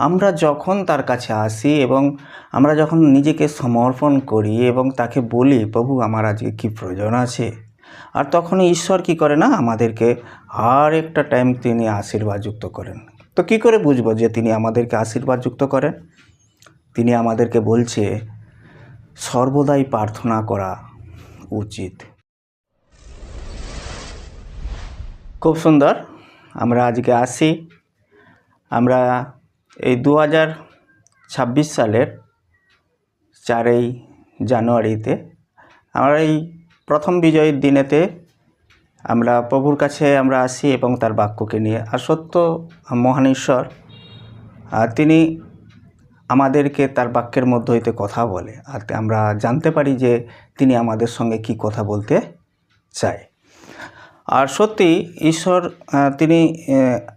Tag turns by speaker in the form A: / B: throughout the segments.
A: আমরা যখন তার কাছে আসি এবং আমরা যখন নিজেকে সমর্পণ করি এবং তাকে বলি, প্রভু আমার আজকে কী প্রয়োজন আছে, আর তখনই ঈশ্বর কী করে না, আমাদেরকে আর একটা টাইম তিনি আশীর্বাদযুক্ত করেন। তো কী করে বুঝবো যে তিনি আমাদেরকে আশীর্বাদযুক্ত করেন? তিনি আমাদেরকে বলছে সর্বদাই প্রার্থনা করা উচিত। খুব সুন্দর। আমরা আজকে আসি, আমরা এই 2026 সালের 4ই জানুয়ারিতে আমরা এই প্রথম বিজয়ের দিনেতে আমরা প্রভুর কাছে আমরা আসি এবং তার বাক্যকে নিয়ে। আর সত্য মহান ঈশ্বর তিনি আমাদেরকে তার বাক্যের মধ্য হইতে কথা বলে, আর আমরা জানতে পারি যে তিনি আমাদের সঙ্গে কি কথা বলতে চায়। আর সত্যি ঈশ্বর তিনি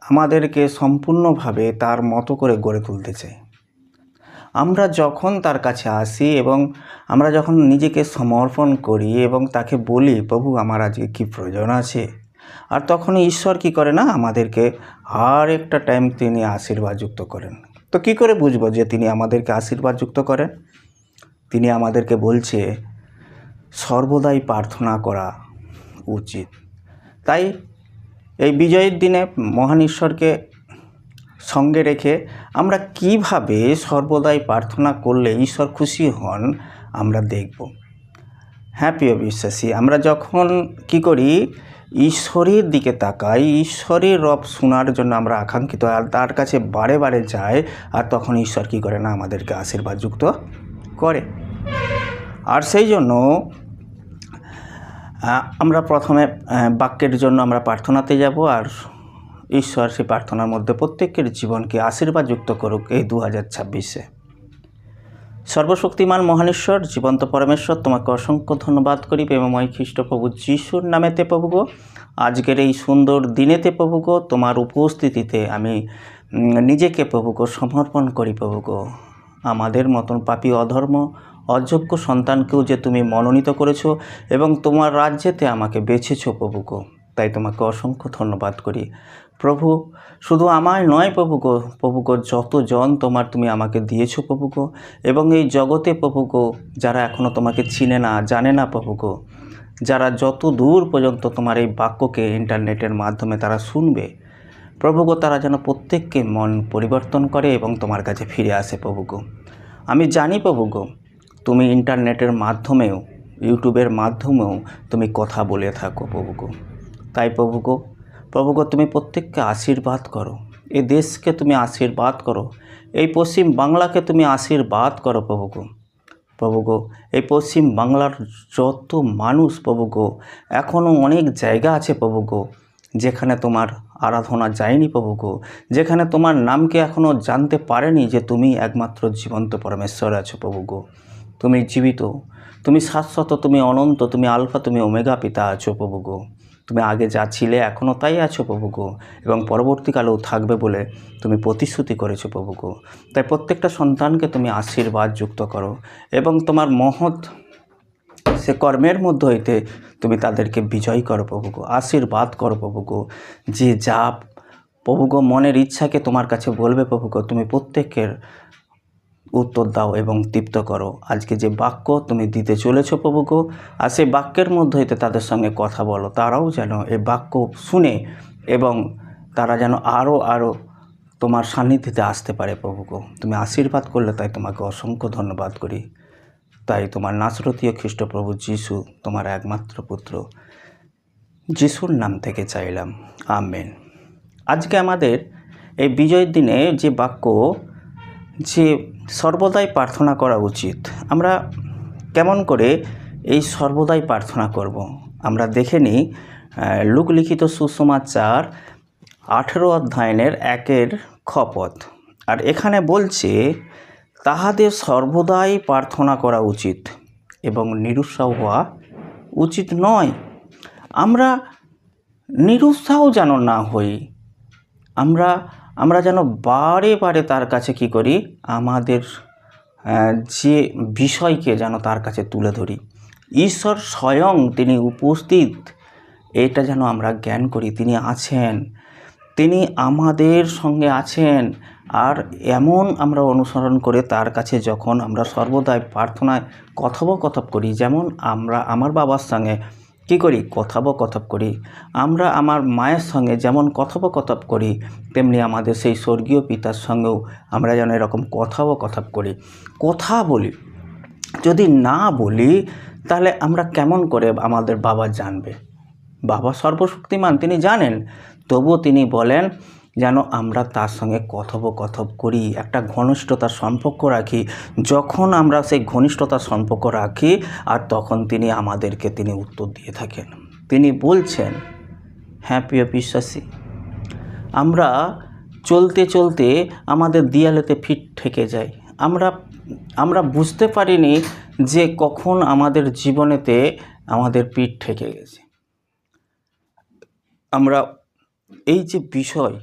A: আমাদেরকে সম্পূর্ণভাবে তার মতো করে গড়ে তুলতে চায়। আমরা যখন তার কাছে আসি এবং আমরা যখন নিজেকে সমর্পণ করি এবং তাকে বলি, প্রভু আমার আজকে কী প্রয়োজন আছে, আর তখনই ঈশ্বর কী করে না, আমাদেরকে আর একটা টাইম তিনি আশীর্বাদযুক্ত করেন। তো কী করে বুঝবো যে তিনি আমাদেরকে আশীর্বাদযুক্ত করেন? তিনি আমাদেরকে বলছে সর্বদাই প্রার্থনা করা উচিত। তাই এই বিজয়ের দিনে মহান ঈশ্বরকে সঙ্গে রেখে আমরা কিভাবে সর্বদাই প্রার্থনা করলে ঈশ্বর খুশি হন আমরা দেখব। হ্যাঁ প্রিয় বিশ্বাসী, আমরা যখন কি করি, ঈশ্বরের দিকে তাকাই, ঈশ্বরের রব শোনার জন্য আমরা আকাঙ্ক্ষিত, আর তার কাছে বারে বারে যাই, আর তখন ঈশ্বর কী করে না, আমাদেরকে আশীর্বাদযুক্ত করে। আর সেই জন্য আমরা প্রথমে বাক্যের জন্য আমরা প্রার্থনাতে যাব, আর ঈশ্বর সেই প্রার্থনার মধ্যে প্রত্যেকের জীবনকে আশীর্বাদযুক্ত করুক এই 2026-এ। সর্বশক্তিমান মহানেশ্বর, জীবন্ত পরমেশ্বর, তোমাকে অসংখ্য ধন্যবাদ করি প্রেমময় খ্রিস্ট প্রভু যিশুর নামেতে প্রভু গো। আজকের এই সুন্দর দিনেতে প্রভু গো, তোমার উপস্থিতিতে আমি নিজেকে প্রভু গো সমর্পণ করি প্রভু গো। আমাদের মতন পাপী অধর্ম অযোগ্য সন্তানকেও যে তুমি মনোনীত করেছো এবং তোমার রাজ্যেতে আমাকে বেছেছো প্রভু গো, তাই তোমাকে অসংখ্য ধন্যবাদ করি প্রভু। শুধু আমায় নয় প্রভু গো, যতজন তোমার তুমি আমাকে দিয়েছো প্রভু গো, এবং এই জগতে প্রভু গো যারা এখনও তোমাকে চিনে না, জানে না প্রভু গো, যারা যত দূর পর্যন্ত তোমার এই বাক্যকে ইন্টারনেটের মাধ্যমে তারা শুনবে প্রভু গো, তারা যেন প্রত্যেককে মন পরিবর্তন করে এবং তোমার কাছে ফিরে আসে প্রভু গো। আমি জানি প্রভু গো, তুমি ইন্টারনেটের মাধ্যমেও, ইউটিউবের মাধ্যমেও তুমি কথা বলে থাকো প্রভু গো। তাই প্রভু গো তুমি প্রত্যেককে আশীর্বাদ করো, এই দেশকে তুমি আশীর্বাদ করো, এই পশ্চিম বাংলাকে তুমি আশীর্বাদ করো প্রভু গো। এই পশ্চিম বাংলার যত মানুষ প্রভু গো, এখনও অনেক জায়গা আছে প্রভু গো যেখানে তোমার আরাধনা যায়নি প্রভু গো, যেখানে তোমার নামকে এখনও জানতে পারেনি যে তুমি একমাত্র জীবন্ত পরমেশ্বর আছো প্রভু গো। তুমি জীবিত, তুমি শাশ্বত, তুমি অনন্ত, তুমি আলফা, তুমি ওমেগা পিতা আছো প্রভু গো। তুমি আগে যা ছিলে এখনও তাই আছো প্রভু গো, এবং পরবর্তীকালেও থাকবে বলে তুমি প্রতিশ্রুতি করেছো প্রভু গো। তাই প্রত্যেকটা সন্তানকে তুমি আশীর্বাদ যুক্ত করো এবং তোমার মহৎ সে কর্মের মধ্য হইতে তুমি তাদেরকে বিজয় করো প্রভু গো, আশীর্বাদ করো প্রভু গো। যে যা প্রভু গো মনের ইচ্ছাকে তোমার কাছে বলবে প্রভু গো, তুমি প্রত্যেকের উত্তর দাও এবং তৃপ্ত করো। আজকে যে বাক্য তুমি দিতে চলেছো প্রভু গো, আর সেই বাক্যের মধ্যে হইতে তাদের সঙ্গে কথা বলো, তারাও যেন এই বাক্য শুনে এবং তারা যেন আরও তোমার সান্নিধ্যে আসতে পারে প্রভু গো। তুমি আশীর্বাদ করলে, তাই তোমাকে অসংখ্য ধন্যবাদ করি। তাই তোমার নাসরতীয় খ্রিস্ট প্রভু যিশু, তোমার একমাত্র পুত্র যিশুর নাম থেকে চাইলাম, আমেন। আজকে আমাদের এই বিজয়ের দিনে যে বাক্য, যে সর্বদাই প্রার্থনা করা উচিত, আমরা কেমন করে এই সর্বদাই প্রার্থনা করব আমরা দেখে নিই। লূক লিখিত সুসমাচার 18 অধ্যায়ের 1 আর এখানে বলছে, তাহাদের সর্বদাই প্রার্থনা করা উচিত এবং নিরুৎসাহ হওয়া উচিত নয়। আমরা নিরুৎসাহ যেন না হই, আমরা যেন বারে বারে তার কাছে কি করি, আমাদের যে বিষয়কে যেন তার কাছে তুলে ধরি। ঈশ্বর স্বয়ং তিনি উপস্থিত, এটা যেন আমরা জ্ঞান করি। তিনি আছেন, তিনি আমাদের সঙ্গে আছেন, আর এমন আমরা অনুসরণ করে তার কাছে যখন আমরা সর্বদাই প্রার্থনায় কথোপকথন করি, যেমন আমরা আমার বাবার সঙ্গে কী করি, কথোপকথন করি, আমরা আমার মায়ের সঙ্গে যেমন কথোপকথন করি, তেমনি আমাদের সেই স্বর্গীয় পিতার সঙ্গেও আমরা যেন এরকম কথোপকথন করি, কথা বলি। যদি না বলি তাহলে আমরা কেমন করে আমাদের বাবা জানবে? বাবা সর্বশক্তিমান, তিনি জানেন, তবুও তিনি বলেন যেন আমরা তার সঙ্গে কথোপকথন করি, একটা ঘনিষ্ঠতার সম্পর্ক রাখি। যখন আমরা সেই ঘনিষ্ঠতার সম্পর্ক রাখি আর তখন তিনি আমাদেরকে উত্তর দিয়ে থাকেন। তিনি বলছেন, হ্যাঁ প্রিয় বিশ্বাসী, আমরা চলতে চলতে আমাদের দেয়ালেতে ফিট ঠেকে যাই। আমরা বুঝতে পারিনি যে কখন আমাদের জীবনেতে আমাদের পিঠ ঠেকে গেছে। আমরা এই যে বিষয়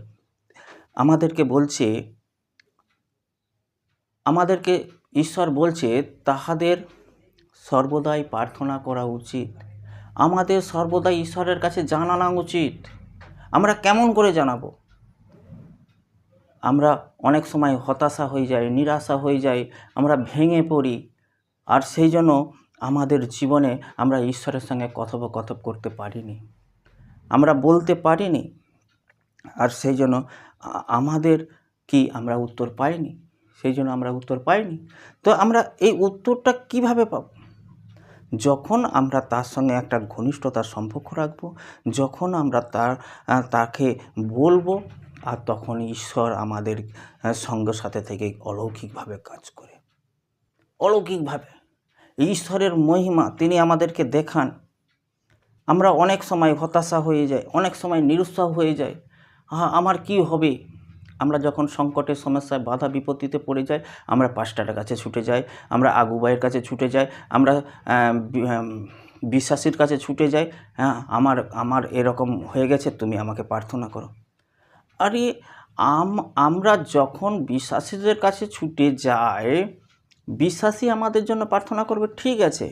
A: আমাদেরকে ঈশ্বর বলছে তাহাদের সর্বদাই প্রার্থনা করা উচিত। আমাদের সর্বদাই ঈশ্বরের কাছে জানানো উচিত। আমরা কেমন করে জানাবো? আমরা অনেক সময় হতাশা হয়ে যাই, নিরাশা হয়ে যাই, আমরা ভেঙে পড়ি, আর সেই জন্য আমাদের জীবনে আমরা ঈশ্বরের সঙ্গে কথোপকথন করতে পারিনি, আমরা বলতে পারিনি, আর সেই জন্য আমরা উত্তর পাইনি। তো আমরা এই উত্তরটা কিভাবে পাব? যখন আমরা তার সঙ্গে একটা ঘনিষ্ঠতার সম্পর্ক রাখবো, যখন আমরা তাকে বলবো, আর তখন ঈশ্বর আমাদের সঙ্গে সাথে থেকে অলৌকিকভাবে কাজ করে। অলৌকিকভাবে ঈশ্বরের মহিমা তিনি আমাদেরকে দেখান। আমরা অনেক সময় হতাশা হয়ে যাই, অনেক সময় নিরুৎসাহ হয়ে যাই, আমার কি হবে? আমরা যখন সংকটের সমস্যায় বাধা বিপত্তিতে পড়ে যাই, আমরা পাস্টারের কাছে ছুটে যাই, আমরা আগু ভাইয়ের কাছে ছুটে যাই, আমরা বিশ্বাসীর কাছে ছুটে যাই, হ্যাঁ আমার এরকম হয়ে গেছে, তুমি আমাকে প্রার্থনা করো। আরে আমরা যখন বিশ্বাসীদের কাছে ছুটে যাই, বিশ্বাসী আমাদের জন্য প্রার্থনা করবে, ঠিক আছে,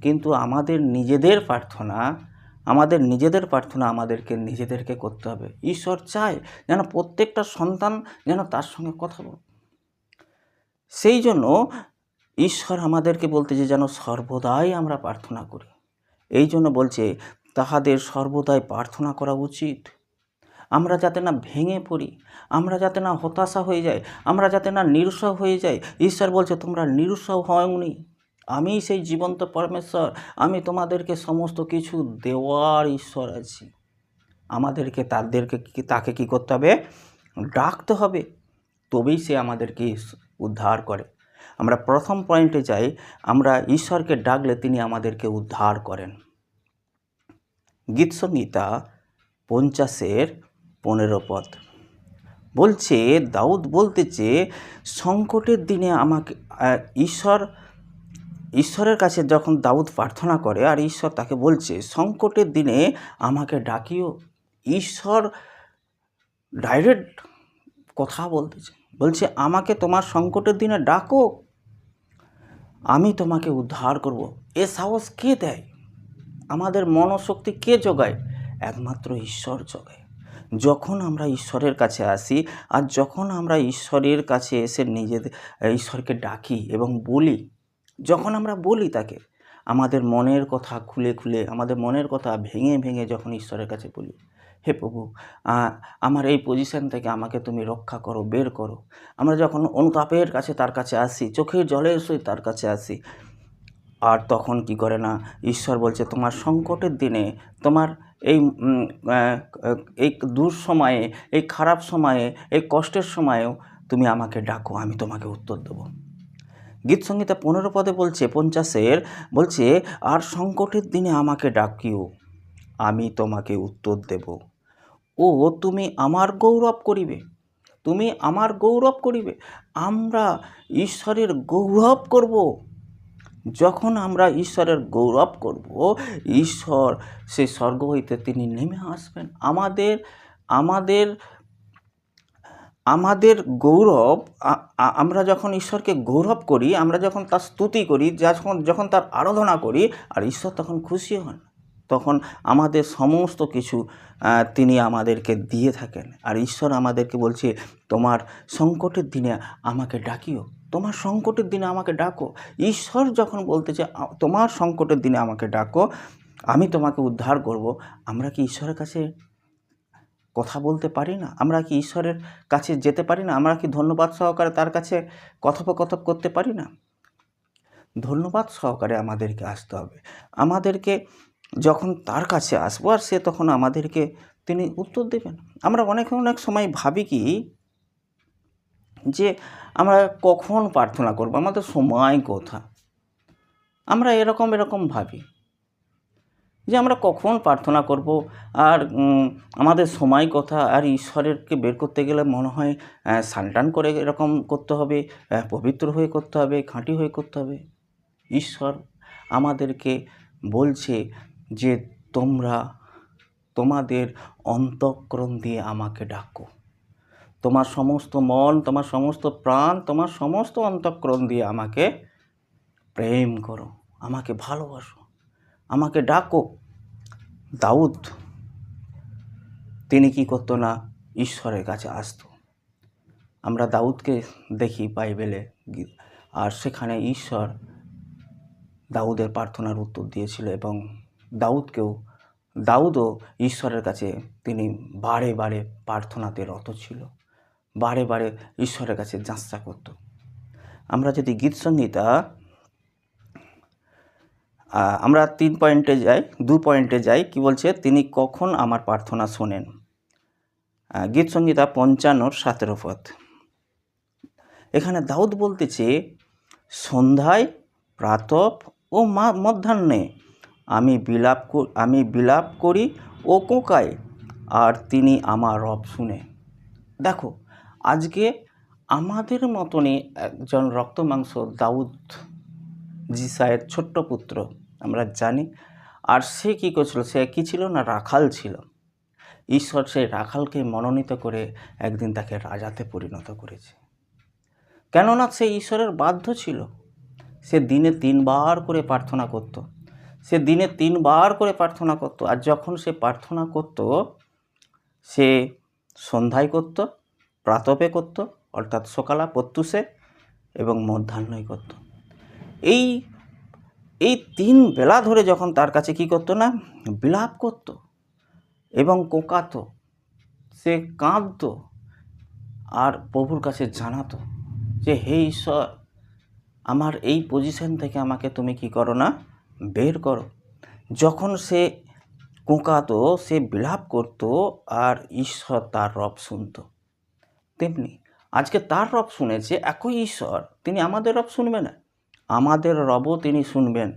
A: কিন্তু আমাদের নিজেদের প্রার্থনা আমাদেরকে নিজেদেরকে করতে হবে। ঈশ্বর চায় যেন প্রত্যেকটা সন্তান যেন তার সঙ্গে কথা বলে। সেই জন্য ঈশ্বর আমাদেরকে বলতেছে যেন সর্বদাই আমরা প্রার্থনা করি। এই জন্য বলছে তাহাদের সর্বদাই প্রার্থনা করা উচিত। আমরা যাতে না ভেঙে পড়ি, আমরা যাতে না হতাশা হয়ে যাই, আমরা যাতে না নিরুৎসাহ হয়ে যাই। ঈশ্বর বলছে তোমরা নিরুৎসাহ হওনি, আমি সেই জীবন্ত পরমেশ্বর, আমি তোমাদেরকে সমস্ত কিছু দেওয়ার ঈশ্বর আছি। আমাদেরকে তাকে কি করতে হবে? ডাকতে হবে, তবেই সে আমাদেরকে উদ্ধার করে। আমরা প্রথম পয়েন্টে যাই, আমরা ঈশ্বরকে ডাকলে তিনি আমাদেরকে উদ্ধার করেন। গীতসংহিতা 50:15 বলছে, দাউদ বলতেছে সংকটের দিনে আমাকে ঈশ্বরের কাছে যখন দাউদ প্রার্থনা করে, আর ঈশ্বর তাকে বলছে সংকটের দিনে আমাকে ডাকিও। ঈশ্বর ডাইরেক্ট কথা বলছে আমাকে তোমার সংকটের দিনে ডাকো, আমি তোমাকে উদ্ধার করব। এ সাহস কে দেয়? আমাদের মনোশক্তি কে যোগায়? একমাত্র ঈশ্বর যোগায়। যখন আমরা ঈশ্বরের কাছে আসি, আর যখন আমরা ঈশ্বরের কাছে এসে ঈশ্বরকে ডাকি এবং বলি, যখন আমরা বলি তাকে আমাদের মনের কথা খুলে আমাদের মনের কথা ভেঙে যখন ঈশ্বরের কাছে বলি, হে প্রভু, আমার এই পজিশন থেকে আমাকে তুমি রক্ষা করো, বের করো। আমরা যখন অনুতাপের কাছে তার কাছে আসি, চোখের জলের সহিত তার কাছে আসি, আর তখন কি করে না, ঈশ্বর বলছে তোমার সংকটের দিনে, তোমার এই দুঃসময়ে, এই খারাপ সময়ে, এই কষ্টের সময়েও তুমি আমাকে ডাকো, আমি তোমাকে উত্তর দেবো। গীতসংহিতা 15 বলছে 50 বলছে, আর সংকটের দিনে আমাকে ডাকিও, আমি তোমাকে উত্তর দেব। ও তুমি আমার গৌরব করিবে, তুমি আমার গৌরব করিবে। আমরা ঈশ্বরের গৌরব করব। যখন আমরা ঈশ্বরের গৌরব করব, ঈশ্বর সেই স্বর্গ হইতে তিনি নেমে আসবেন। আমাদের গৌরব, আমরা যখন ঈশ্বরকে গৌরব করি, আমরা যখন তার স্তুতি করি, যখন তার আরাধনা করি, আর ঈশ্বর তখন খুশি হন, তখন আমাদের সমস্ত কিছু তিনি আমাদেরকে দিয়ে থাকেন। আর ঈশ্বর আমাদেরকে বলছে, তোমার সংকটের দিনে আমাকে ডাকিও, তোমার সংকটের দিনে আমাকে ডাকো। ঈশ্বর যখন বলতেছে তোমার সংকটের দিনে আমাকে ডাকো, আমি তোমাকে উদ্ধার করব, আমরা কি ঈশ্বরের কাছে কথা বলতে পারি না? আমরা কি ঈশ্বরের কাছে যেতে পারি না? আমরা কি ধন্যবাদ সহকারে তার কাছে কথোপকথন করতে পারি না? ধন্যবাদ সহকারে আমাদেরকে আসতে হবে। আমাদেরকে যখন তার কাছে আসবো, আর সে তখন আমাদেরকে তিনি উত্তর দেবেন। আমরা অনেক সময় ভাবি কি যে আমরা কখন প্রার্থনা করব, আমাদের সময় কোথা, আমরা এরকম ভাবি যে আমরা কখন প্রার্থনা করব, আর আমাদের সময় কথা। আর ঈশ্বরেরকে বের করতে গেলে মনে হয় স্নান করে এরকম করতে হবে, পবিত্র হয়ে করতে হবে, খাঁটি হয়ে করতে হবে। ঈশ্বর আমাদেরকে বলছে যে তোমরা তোমাদের অন্তঃকরণ দিয়ে আমাকে ডাকো, তোমার সমস্ত মন, তোমার সমস্ত প্রাণ, তোমার সমস্ত অন্তঃকরণ দিয়ে আমাকে প্রেম করো, আমাকে ভালোবাসো, আমাকে ডাকো। দাউদ তিনি কি করতো না? ঈশ্বরের কাছে আসতো। আমরা দাউদকে দেখি বাইবেলে, আর সেখানে ঈশ্বর দাউদের প্রার্থনার উত্তর দিয়েছিল, এবং দাউদও ঈশ্বরের কাছে তিনি বারে বারে প্রার্থনাতে রত ছিল, বারে বারে ঈশ্বরের কাছে যাচনা করত। আমরা যদি গীতসংহিতা আমরা 2 পয়েন্টে যাই, কি বলছে? তিনি কখন আমার প্রার্থনা শোনেন। গীতসংহিতা 55:17 পদ। এখানে দাউদ বলতেছে, সন্ধ্যায়, প্রাতঃ ও মধ্যাহ্নে আমি বিলাপ করি ও কোঁকাই, আর তিনি আমার রব শুনে। দেখো, আজকে আমাদের মতনই একজন রক্ত মাংস দাউদ, জিসায়ের ছোট্ট পুত্র আমরা জানি। আর সে কী করছিল? সে কী ছিল না? রাখাল ছিল। ঈশ্বর সেই রাখালকে মনোনীত করে একদিন তাকে রাজাতে পরিণত করেছে। কেননা সে ঈশ্বরের বাধ্য ছিল। সে দিনে 3 বার করে প্রার্থনা করত। আর যখন সে প্রার্থনা করত, সে সন্ধ্যায় করত, প্রাতঃে করত অর্থাৎ সকালা প্রত্যুষে, এবং মধ্যাহ্নই করত। এই 3 বেলা ধরে যখন তার কাছে কী করতো না? বিলাপ করত এবং কোঁকাতো, সে কাঁদত, আর প্রভুর কাছে জানাতো যে হে ঈশ্বর, আমার এই পজিশন থেকে আমাকে তুমি কি করো না? বের করো। যখন সে কোঁকাতো, সে বিলাপ করত, আর ঈশ্বর তার রব শুনত। তেমনি আজকে তার রব শুনেছে, একই ঈশ্বর তিনি আমাদের রব শুনবে না? আমাদের রবও তিনি শুনবেন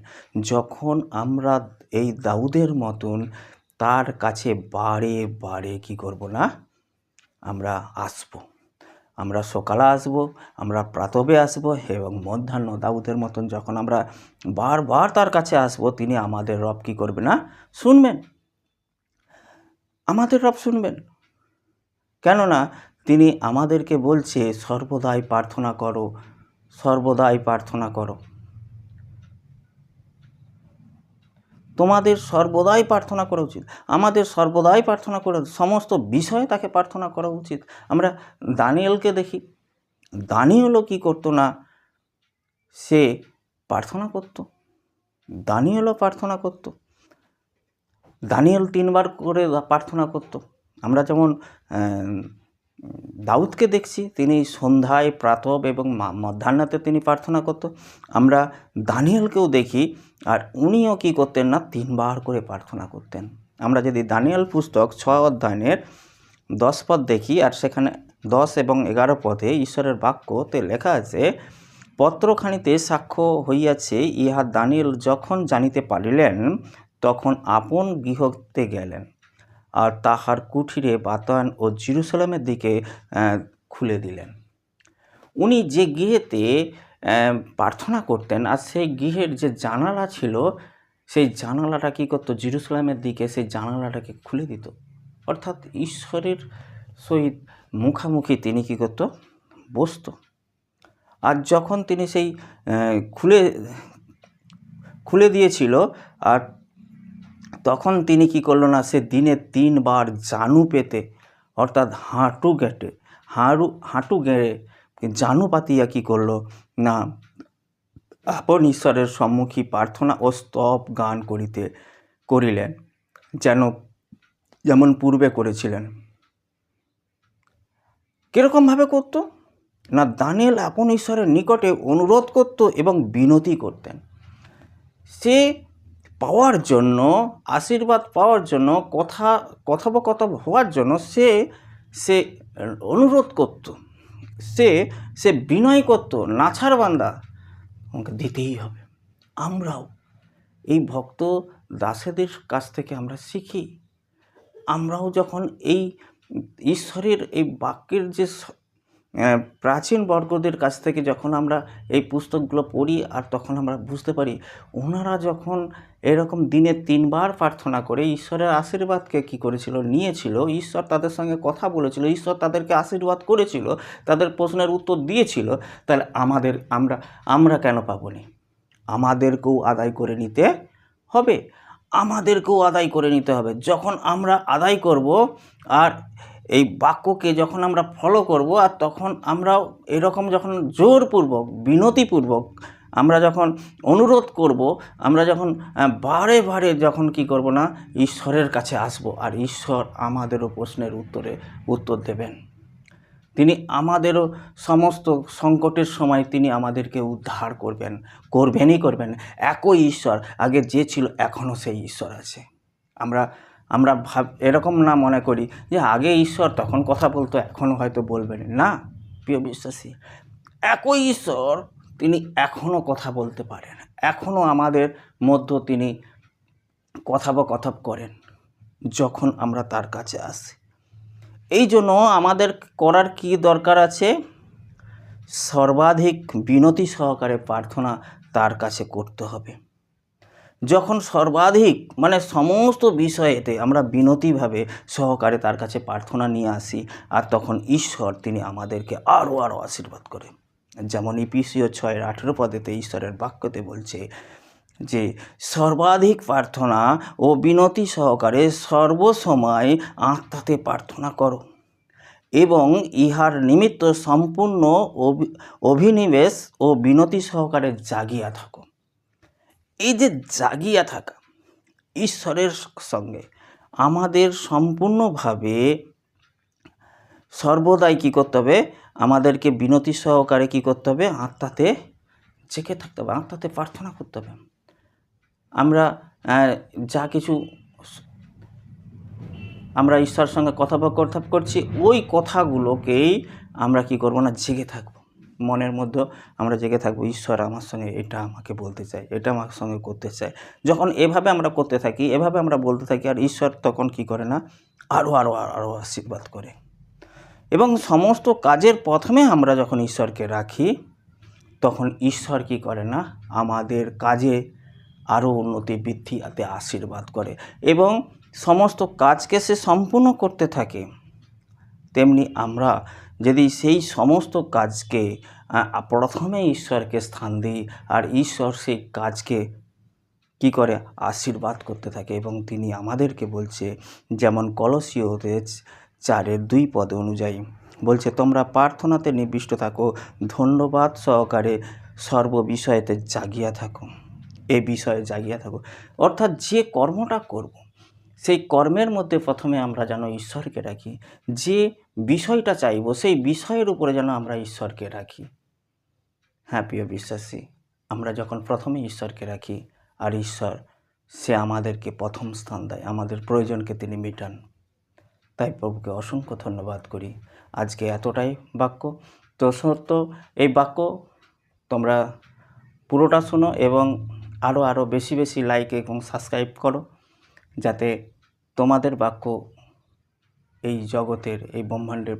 A: যখন আমরা এই দাউদের মতন তার কাছে বারে বারে কী করব না? আমরা আসবো। আমরা সকালে আসবো, আমরা প্রাতঃে আসবো, এবং মধ্যাহ্ন দাউদের মতন যখন আমরা বারবার তার কাছে আসবো, তিনি আমাদের রব কী করবে না? শুনবেন। আমাদের রব শুনবেন। কেননা তিনি আমাদেরকে বলছে সর্বদাই প্রার্থনা করো, সর্বদাই প্রার্থনা করো। তোমাদের সর্বদাই প্রার্থনা করা উচিত, আমাদের সর্বদাই প্রার্থনা করা, সমস্ত বিষয়ে তাকে প্রার্থনা করা উচিত। আমরা দানিয়েলকে দেখি, দানিয়েলও কী করতো না? সে প্রার্থনা করত। দানিয়েলও প্রার্থনা করত। দানিয়েল 3 বার করে প্রার্থনা করত। আমরা যেমন দাউদকে দেখছি, তিনি সন্ধ্যায়, প্রাতঃ এবং মধ্যাহ্নতে তিনি প্রার্থনা করত। আমরা দানিয়েলকেও দেখি, আর উনিও কী করতেন না? 3 বার করে প্রার্থনা করতেন। আমরা যদি দানিয়েল পুস্তক 6 অধ্যায়ের 10 পদ দেখি, আর সেখানে 10 এবং 11 পদে ঈশ্বরের বাক্যতে লেখা আছে, পত্রখানিতে সাক্ষ্য হইয়াছে, ইহা দানিয়েল যখন জানিতে পারিলেন, তখন আপন গৃহতে গেলেন, আর তাহার কুঠিরে বাতায়ন ও জেরুজালেমের দিকে খুলে দিলেন। উনি যে গৃহেতে প্রার্থনা করতেন, আর সেই গৃহের যে জানালা ছিল, সেই জানালাটা কী করতো? জেরুজালেমের দিকে সেই জানালাটাকে খুলে দিত। অর্থাৎ ঈশ্বরের সহিত মুখামুখি তিনি কী করতো? বসতো। আর যখন তিনি সেই খুলে দিয়েছিল, আর তখন তিনি কি করলো না, সে দিনে 3 বার জানু পেতে অর্থাৎ হাঁটু গেড়ে জানু পাতিয়া কি করলো না, আপন ঈশ্বরের সম্মুখী প্রার্থনা ও স্তব গান করিলেন, যেমন পূর্বে করেছিলেন। কীরকমভাবে করতো না, দানিয়েল আপন ঈশ্বরের নিকটে অনুরোধ করত এবং বিনতি করতেন। সে পাওয়ার জন্য, আশীর্বাদ পাওয়ার জন্য, কথোপকথন হওয়ার জন্য সে অনুরোধ করত, সে বিনয় করত, নাছার বান্দা আমাকে দিতেই হবে। আমরাও এই ভক্ত দাসেদের কাছ থেকে আমরা শিখি। আমরাও যখন এই ঈশ্বরের এই বাক্যের যে প্রাচীন বর্গদের কাছ থেকে যখন আমরা এই পুস্তকগুলো পড়ি, আর তখন আমরা বুঝতে পারি ওনারা যখন এরকম দিনে 3 বার প্রার্থনা করে ঈশ্বরের আশীর্বাদকে কী করেছিল, নিয়েছিল। ঈশ্বর তাদের সঙ্গে কথা বলেছিল, ঈশ্বর তাদেরকে আশীর্বাদ করেছিল, তাদের প্রশ্নের উত্তর দিয়েছিল। তাহলে আমরা কেন পাবো না? আমাদেরকেও আদায় করে নিতে হবে, যখন আমরা আদায় করব আর এই বাক্যকে যখন আমরা ফলো করব, আর তখন আমরাও এরকম যখন জোরপূর্বক, বিনতিপূর্বক আমরা যখন অনুরোধ করব, আমরা যখন বারে বারে যখন কি করব না, ঈশ্বরের কাছে আসব, আর ঈশ্বর আমাদেরও প্রশ্নের উত্তর দেবেন। তিনি আমাদেরও সমস্ত সংকটের সময় তিনি আমাদেরকে উদ্ধার করবেন। একই ঈশ্বর, আগে যে ছিল এখনও সেই ঈশ্বর আছে। আমরা এরকম না মনে করি যে আগে ঈশ্বর তখন কথা বলতো, এখনও হয়তো বলবেন না। প্রিয় বিশ্বাসী, একই ঈশ্বর তিনি এখনও কথা বলতে পারেন, এখনও আমাদের মধ্যে তিনি কথোপকথন করেন যখন আমরা তার কাছে আসি। এই জন্য আমাদের করার কি দরকার আছে? সর্বাধিক বিনতি সহকারে প্রার্থনা তার কাছে করতে হবে। যখন সর্বাধিক মানে সমস্ত বিষয়েতে আমরা বিনতিভাবে সহকারে তার কাছে প্রার্থনা নিয়ে আসি, আর তখন ঈশ্বর তিনি আমাদেরকে আরও আশীর্বাদ করে। যেমন ইফিসীয় 6:18 ঈশ্বরের বাক্যতে বলছে যে সর্বাধিক প্রার্থনা ও বিনতি সহকারে সর্বসময় আত্মাতে প্রার্থনা করো এবং ইহার নিমিত্ত সম্পূর্ণ অভিনিবেশ ও বিনতি সহকারে জাগিয়া থাকো। এই যে জাগিয়া থাকা, ঈশ্বরের সঙ্গে আমাদের সম্পূর্ণভাবে সর্বদাই কী করতে হবে? আমাদেরকে বিনতি সহকারে কী করতে হবে? আত্মাতে জেগে থাকতে হবে, আত্মাতে প্রার্থনা করতে হবে। আমরা যা কিছু আমরা ঈশ্বরের সঙ্গে কথোপকথন করছি, ওই কথাগুলোকেই আমরা কি করব না, জেগে থাকব। মনের মধ্যে আমরা জেগে থাকবো, ঈশ্বর আমার সঙ্গে এটা আমাকে বলতে চাই, এটা আমার সঙ্গে করতে চাই। যখন এভাবে আমরা করতে থাকি, এভাবে আমরা বলতে থাকি, আর ঈশ্বর তখন কি করে না, আরও আশীর্বাদ করে। এবং সমস্ত কাজের প্রথমে আমরা যখন ঈশ্বরকে রাখি, তখন ঈশ্বর কি করে না, আমাদের কাজে আরও উন্নতি বৃদ্ধিতে আশীর্বাদ করে এবং সমস্ত কাজকে সে সম্পূর্ণ করতে থাকে। তেমনি আমরা যদি সেই সমস্ত কাজকে প্রথমে ঈশ্বরকে স্থান দিই, আর ঈশ্বর সেই কাজকে কি করে, আশীর্বাদ করতে থাকে। এবং তিনি আমাদেরকে বলছে, যেমন কলসীয়তে 4:2 অনুযায়ী বলছে, তোমরা প্রার্থনাতে নিবিষ্ট থাকো, ধন্যবাদ সহকারে সর্ববিষয়েতে জাগিয়া থাকো। এ বিষয়ে জাগিয়া থাকো অর্থাৎ যে কর্মটা করব, সেই কর্মের মধ্যে প্রথমে আমরা যেন ঈশ্বরকে রাখি, যে বিষয়টা চাইব সেই বিষয়ের উপরে যেন আমরা ঈশ্বরকে রাখি। হ্যাঁ প্রিয় বিশ্বাসী, আমরা যখন প্রথমে ঈশ্বরকে রাখি, আর ঈশ্বর সে আমাদেরকে প্রথম স্থান দেয়, আমাদের প্রয়োজনকে তিনি মেটান। তাই প্রভুকে অসংখ্য ধন্যবাদ করি। আজকে এতটাই বাক্য। তো সত্য এই বাক্য তোমরা পুরোটা শোনো এবং আরও বেশি লাইক এবং সাবস্ক্রাইব করো, যাতে তোমাদের বাক্য এই জগতের, এই ব্রহ্মাণ্ডের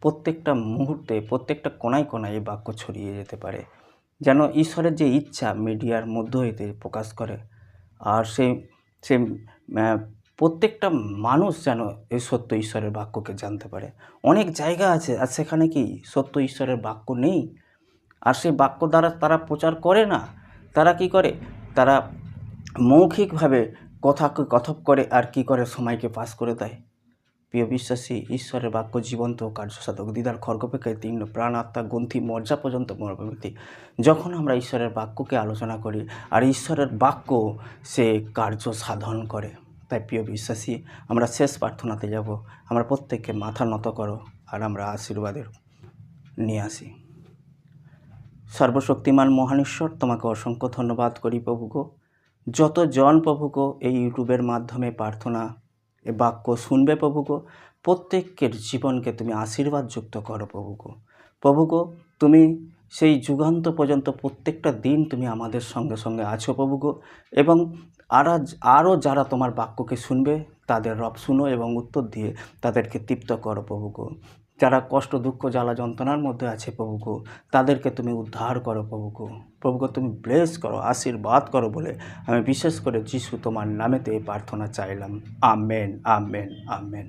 A: প্রত্যেকটা মুহূর্তে, প্রত্যেকটা কোনায় এই বাক্য ছড়িয়ে যেতে পারে, যেন ঈশ্বরের যে ইচ্ছা মিডিয়ার মধ্য হইতে প্রকাশ করে, আর সে প্রত্যেকটা মানুষ যেন এই সত্য ঈশ্বরের বাক্যকে জানতে পারে। অনেক জায়গা আছে আর সেখানে কি সত্য ঈশ্বরের বাক্য নেই, আর সেই বাক্য দ্বারা তারা প্রচার করে না। তারা কি করে? তারা মৌখিকভাবে কথাকে কথপ করে আর কি করে সময়কে পাস করে দেয়। প্রিয় বিশ্বাসী, ঈশ্বরের বাক্য জীবন্ত ও কার্যসাধক, দ্বিধার খড়গপেক্ষায় তীক্ষ্ণ, প্রাণ আত্মা গ্রন্থি মজ্জা পর্যন্ত মর্মবেদী। যখন আমরা ঈশ্বরের বাক্যকে আলোচনা করি আর ঈশ্বরের বাক্য সে কার্য সাধন করে। তাই প্রিয় বিশ্বাসী, আমরা শেষ প্রার্থনাতে যাব। আমরা প্রত্যেককে মাথা নত করো আর আমরা আশীর্বাদের নিয়ে আসি। সর্বশক্তিমান মহান ঈশ্বর, তোমাকে অসংখ্য ধন্যবাদ করি প্রভুগো। যতজন প্রভুগো এই ইউটিউবের মাধ্যমে প্রার্থনা এ বাক্য শুনবে প্রভুগো, প্রত্যেকের জীবনকে তুমি আশীর্বাদযুক্ত করো প্রভুগো। প্রভুগো, তুমি সেই যুগান্ত পর্যন্ত প্রত্যেকটা দিন তুমি আমাদের সঙ্গে সঙ্গে আছো প্রভুগো, এবং আরও যারা তোমার বাক্যকে শুনবে তাদের রব শুনো এবং উত্তর দিয়ে তাদেরকে তৃপ্ত করো প্রভুগো। যারা কষ্ট, দুঃখ, জ্বালা, যন্ত্রণার মধ্যে আছে প্রভুগো, তাদেরকে তুমি উদ্ধার করো প্রভুগো। প্রভুগো, তুমি ব্লেস করো, আশীর্বাদ করো বলে আমি বিশেষ করে যিশু তোমার নামেতে এই প্রার্থনা চাইলাম। Amen, amen, amen.